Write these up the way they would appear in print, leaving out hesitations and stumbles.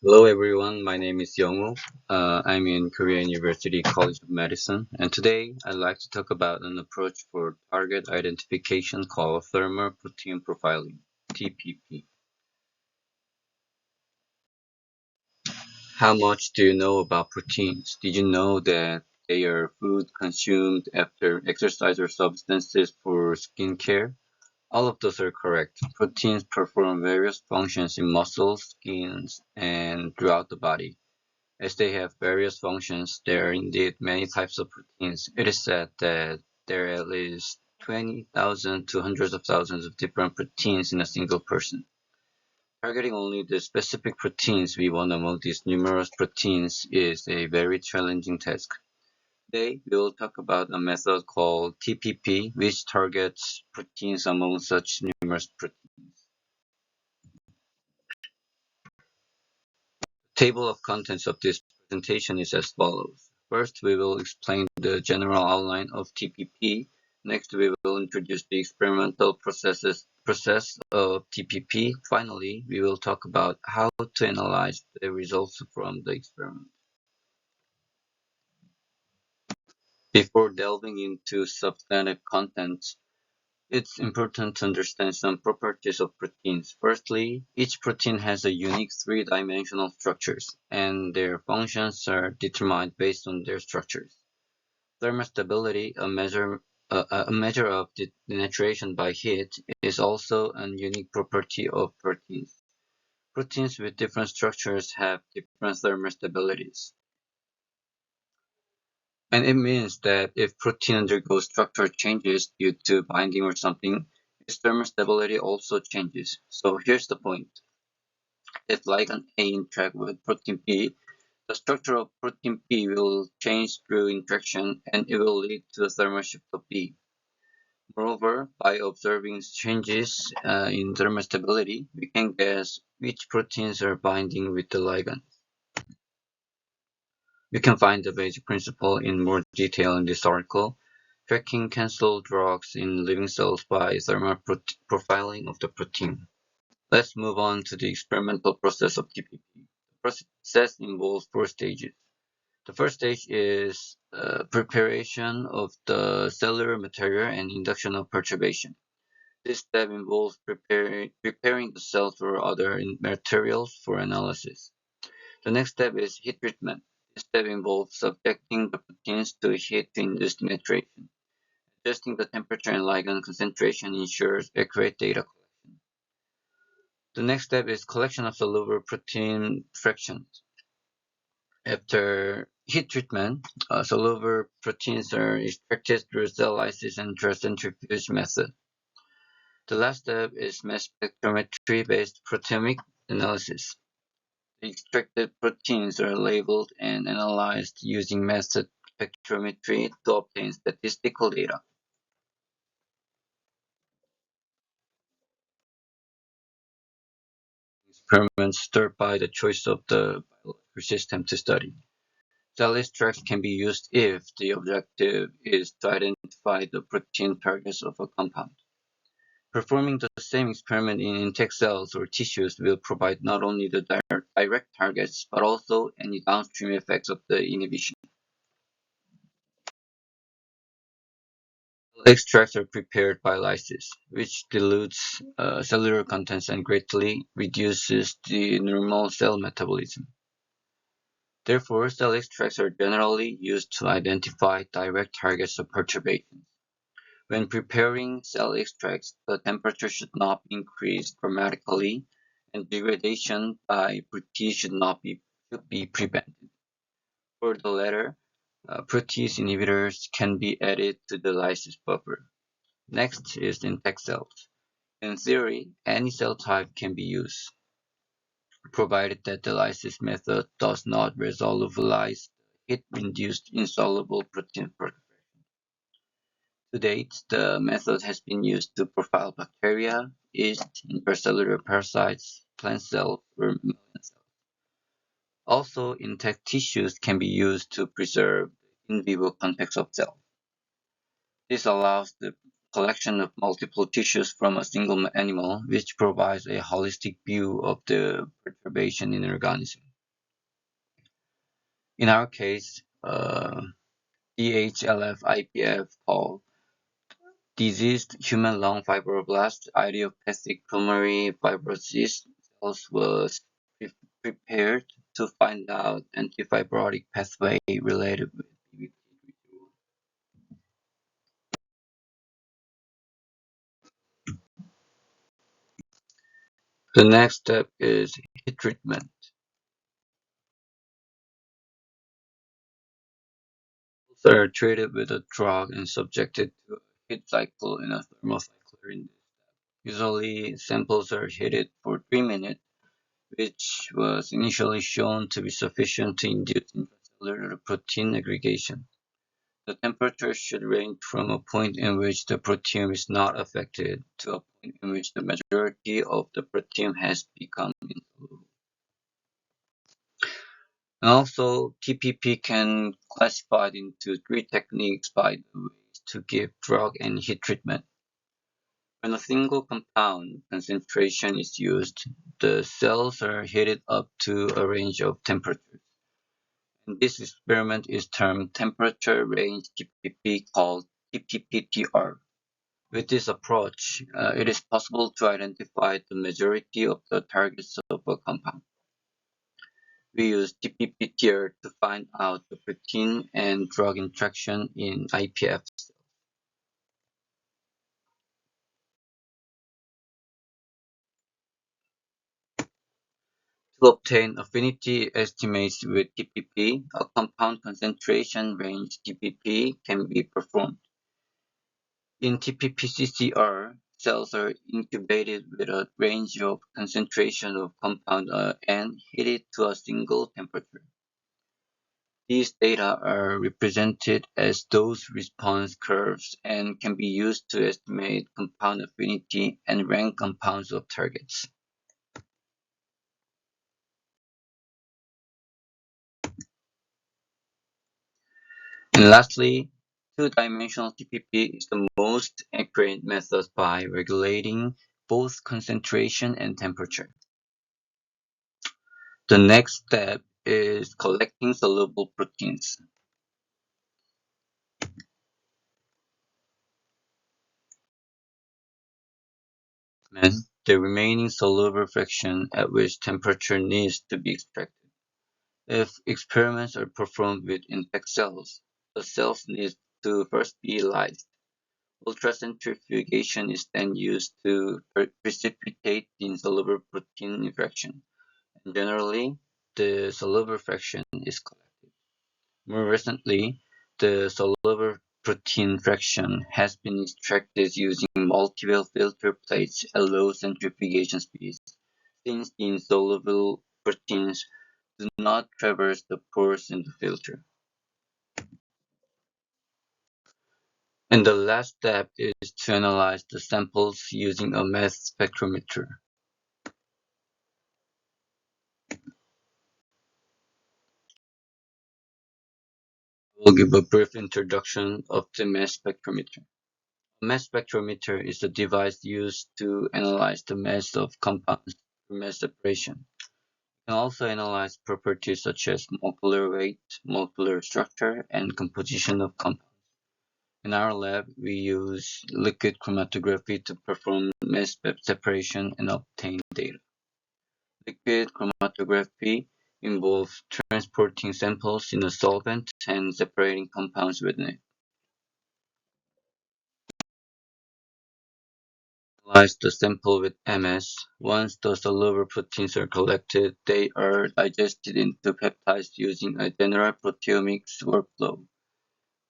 Hello everyone, my name is Youngwoo. I'm in Korea University College of Medicine, and today I'd like to talk about an approach for target identification called thermal protein profiling, TPP. How much do you know about proteins? Did you know that they are food consumed after exercise or substances for skin care? All of those are correct. Proteins perform various functions in muscles, skins, and throughout the body. As they have various functions, there are indeed many types of proteins. It is said that there are at least 20,000 to hundreds of thousands of different proteins in a single person. Targeting only the specific proteins we want among these numerous proteins is a very challenging task. Today, we will talk about a method called TPP, which targets proteins among such numerous proteins. Table of contents of this presentation is as follows. First, we will explain the general outline of TPP. Next, we will introduce the experimental process of TPP. Finally, we will talk about how to analyze the results from the experiment. Before delving into substantive content, it's important to understand some properties of proteins. Firstly, each protein has a unique three-dimensional structures, and their functions are determined based on their structures. Thermostability, a measure of denaturation by heat, is also a unique property of proteins. Proteins with different structures have different thermostabilities. And it means that if protein undergoes structural changes due to binding or something, its thermostability also changes. So here's the point. If ligand A interact with protein B, the structure of protein B will change through interaction and it will lead to the thermal shift of B. Moreover, by observing changes in thermostability, we can guess which proteins are binding with the ligand. You can find the basic principle in more detail in this article, tracking cancer drugs in living cells by thermal profiling of the protein. Let's move on to the experimental process of TPP. The process involves four stages. The first stage is preparation of the cellular material and induction of perturbation. This step involves preparing the cells or other materials for analysis. The next step is heat treatment. This step involves subjecting the proteins to heat to induce denaturation. Adjusting the temperature and ligand concentration ensures accurate data collection. The next step is collection of soluble protein fractions. After heat treatment, soluble proteins are extracted through cell lysis and centrifuge method. The last step is mass spectrometry-based proteomic analysis. The extracted proteins are labeled and analyzed using mass spectrometry to obtain statistical data. Experiments start by the choice of the biological system to study. Cell extracts can be used if the objective is to identify the protein targets of a compound. Performing the same experiment in intact cells or tissues will provide not only the direct targets, but also any downstream effects of the inhibition. Extracts are prepared by lysis, which dilutes cellular contents and greatly reduces the normal cell metabolism. Therefore, cell extracts are generally used to identify direct targets of perturbation. When preparing cell extracts, the temperature should not be increased dramatically, and degradation by protease should be prevented. For the latter, protease inhibitors can be added to the lysis buffer. Next is intact cells. In theory, any cell type can be used, provided that the lysis method does not resolubilize heat-induced insoluble protein. To date, the method has been used to profile bacteria, yeast, intracellular parasites, plant cells, or mammalian cells. Also, intact tissues can be used to preserve the in vivo context of cells. This allows the collection of multiple tissues from a single animal, which provides a holistic view of the perturbation in an organism. In our case, DHLF-IPF called diseased human lung fibroblast idiopathic pulmonary fibrosis cells was prepared to find out antifibrotic pathway related with PBT. The next step is heat treatment. Cells are treated with a drug and subjected to a heat cycle in a thermocycler. Usually, samples are heated for 3 minutes, which was initially shown to be sufficient to induce intracellular protein aggregation. The temperature should range from a point in which the proteome is not affected to a point in which the majority of the proteome has become insoluble. And also, TPP can classified into three techniques by the ways to give drug and heat treatment. When a single compound concentration is used, the cells are heated up to a range of temperatures. And this experiment is termed temperature range TPP, called TPPTR. With this approach, it is possible to identify the majority of the targets of a compound. We use TPPTR to find out the protein and drug interaction in IPF. To obtain affinity estimates with TPP, a compound concentration range TPP can be performed. In TPPCCR, cells are incubated with a range of concentration of compound and heated to a single temperature. These data are represented as dose response curves and can be used to estimate compound affinity and rank compounds of targets. And lastly, two-dimensional TPP is the most accurate method by regulating both concentration and temperature. The next step is collecting soluble proteins. And the remaining soluble fraction at which temperature needs to be extracted. If experiments are performed with intact cells, the cells need to first be lysed. Ultracentrifugation is then used to precipitate the insoluble protein fraction, and generally, the soluble fraction is collected. More recently, the soluble protein fraction has been extracted using multiple filter plates at low centrifugation speeds, since the insoluble proteins do not traverse the pores in the filter. And the last step is to analyze the samples using a mass spectrometer. We'll give a brief introduction of the mass spectrometer. A mass spectrometer is a device used to analyze the mass of compounds through mass separation. It can also analyze properties such as molecular weight, molecular structure, and composition of compounds. In our lab, we use liquid chromatography to perform mass separation and obtain data. Liquid chromatography involves transporting samples in a solvent and separating compounds within it. Analyze the sample with MS. Once the soluble proteins are collected, they are digested into peptides using a general proteomics workflow.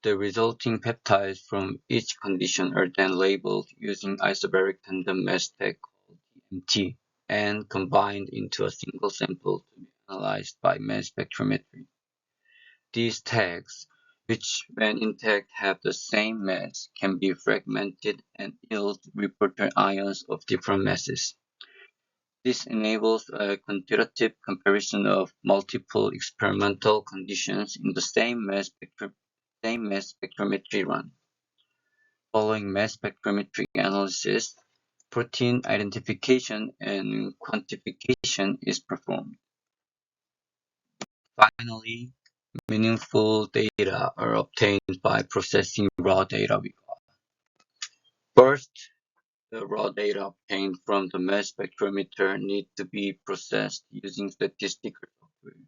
The resulting peptides from each condition are then labeled using isobaric tandem mass spec called TMT and combined into a single sample to be analyzed by mass spectrometry. These tags, which when intact have the same mass, can be fragmented and yield reporter ions of different masses. This enables a quantitative comparison of multiple experimental conditions in the same mass spectrometry run. Following mass spectrometric analysis, protein identification and quantification is performed. Finally, Meaningful data are obtained by processing raw data. First, the raw data obtained from the mass spectrometer need to be processed using statistical software.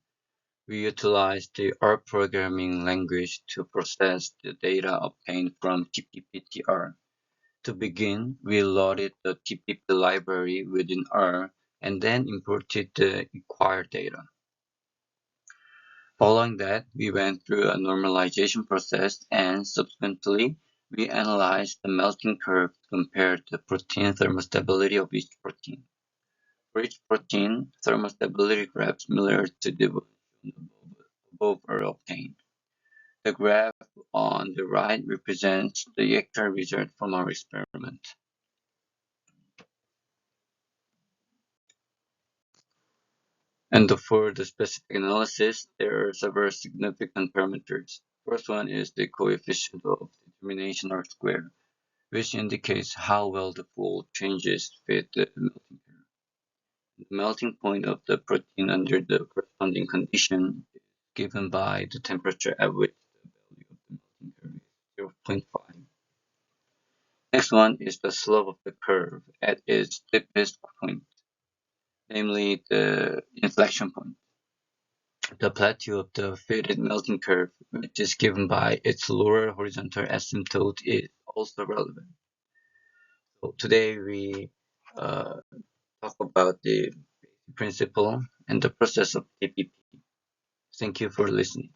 We utilize the R programming language to process the data obtained from TPPTR. To begin, we loaded the TPP library within R and then imported the required data. Following that, we went through a normalization process and subsequently we analyzed the melting curve to compare the protein thermostability of each protein. For each protein, thermostability graphs similar to the one above are obtained. The graph on the right represents the actual result from our experiment. And for the specific analysis, there are several significant parameters. First one is the coefficient of determination R squared, which indicates how well the fold changes fit the melting curve. The melting point of the protein under the corresponding condition is given by the temperature at which the value of the melting curve is 0.5. Next one is the slope of the curve at its steepest point, namely the inflection point. The plateau of the faded melting curve, which is given by its lower horizontal asymptote, is also relevant. So today we uh, talk about the principle and the process of TPP. Thank you for listening.